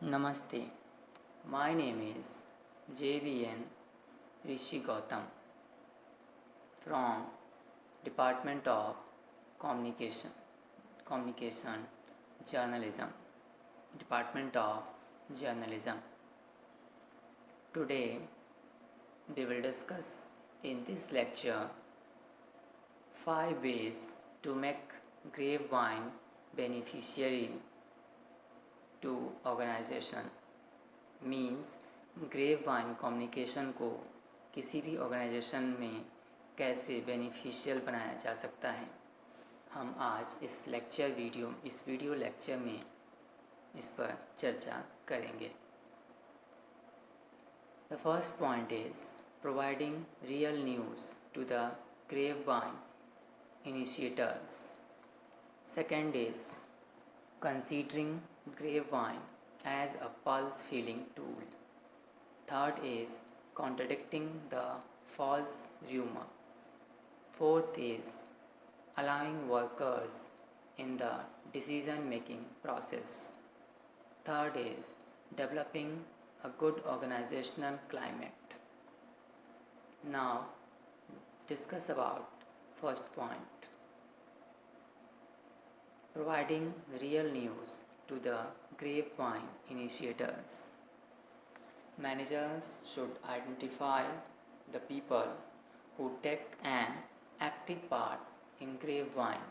Namaste. My name is JVN Rishi Gautam from Department of Communication Journalism, Department of Journalism. Today we will discuss in this lecture 5 ways to make grapevine beneficiary to organization. Means grapevine communication को किसी भी organisation में कैसे beneficial बनाया जा सकता है, हम आज इस वीडियो लेक्चर में इस पर चर्चा करेंगे। The first point is providing real news to the grapevine initiators. Second is considering grapevine as a pulse feeling tool. Third is contradicting the false rumor. Fourth is allowing workers in the decision making process. Third is developing a good organizational climate. Now discuss about first point. Providing real news to the grapevine initiators. Managers should identify the people who take an active part in grapevine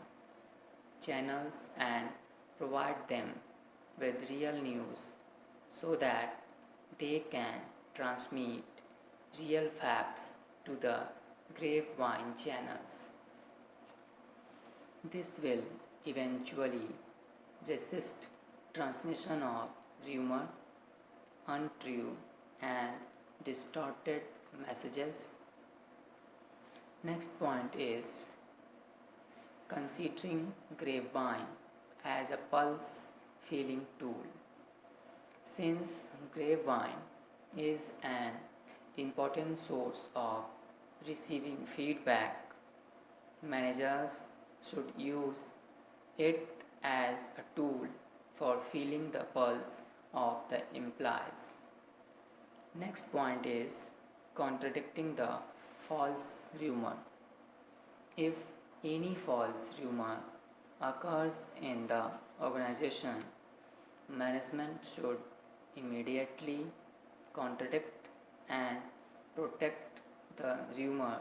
channels and provide them with real news so that they can transmit real facts to the grapevine channels. This will eventually resist transmission of rumor, untrue and distorted messages. Next point is considering grapevine as a pulse feeling tool. Since grapevine is an important source of receiving feedback, managers should use it as a tool for feeling the pulse of the employees. Next point is contradicting the false rumor. If any false rumor occurs in the organization, management should immediately contradict and protect the rumor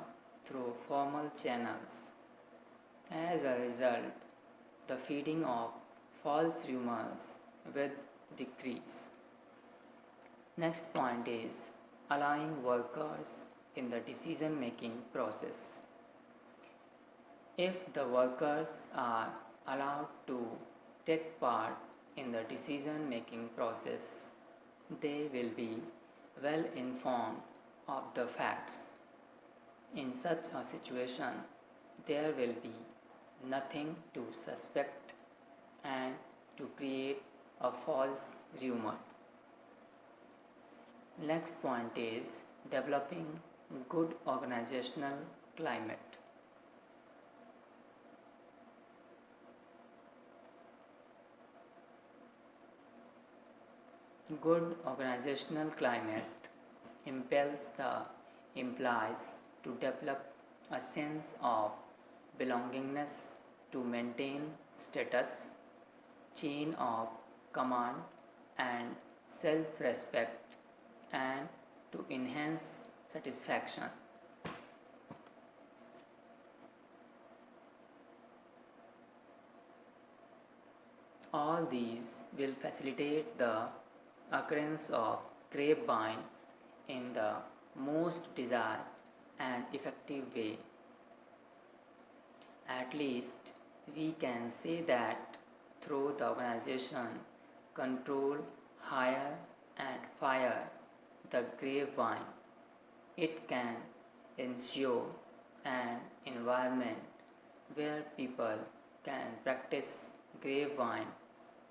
through formal channels. As a result, the feeding of false rumors will decrease. Next point is allowing workers in the decision making process. If the workers are allowed to take part in the decision making process, they will be well informed of the facts. In such a situation, there will be nothing to suspect and to create a false rumor. Next point is developing good organizational climate. Good organizational climate impels the employees to develop a sense of belongingness, to maintain status, chain of command and self-respect, and to enhance satisfaction. All these will facilitate the occurrence of grapevine in the most desired and effective way. At least we can say that through the organization control, hire and fire the grapevine, it can ensure an environment where people can practice grapevine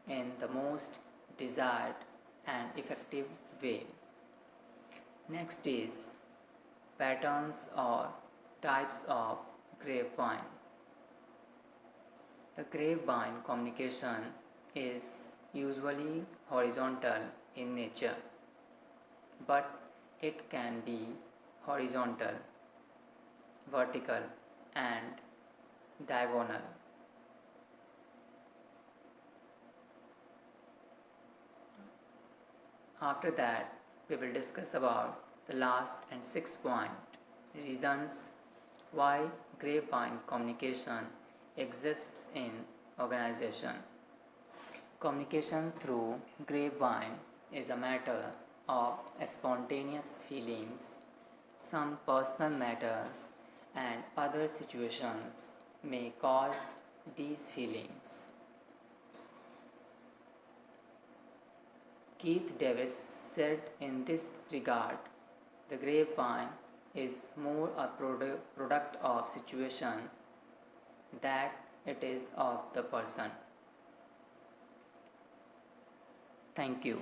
in the most desired and effective way. Next is patterns or types of grapevine. The grapevine communication is usually horizontal in nature, but it can be horizontal, vertical, and diagonal. After that, we will discuss about the last and sixth point, reasons why grapevine communication exists in organization. Communication through grapevine is a matter of spontaneous feelings. Some personal matters and other situations may cause these feelings. Keith Davis said in this regard, the grapevine is more a product of situation that it is of the person. Thank you.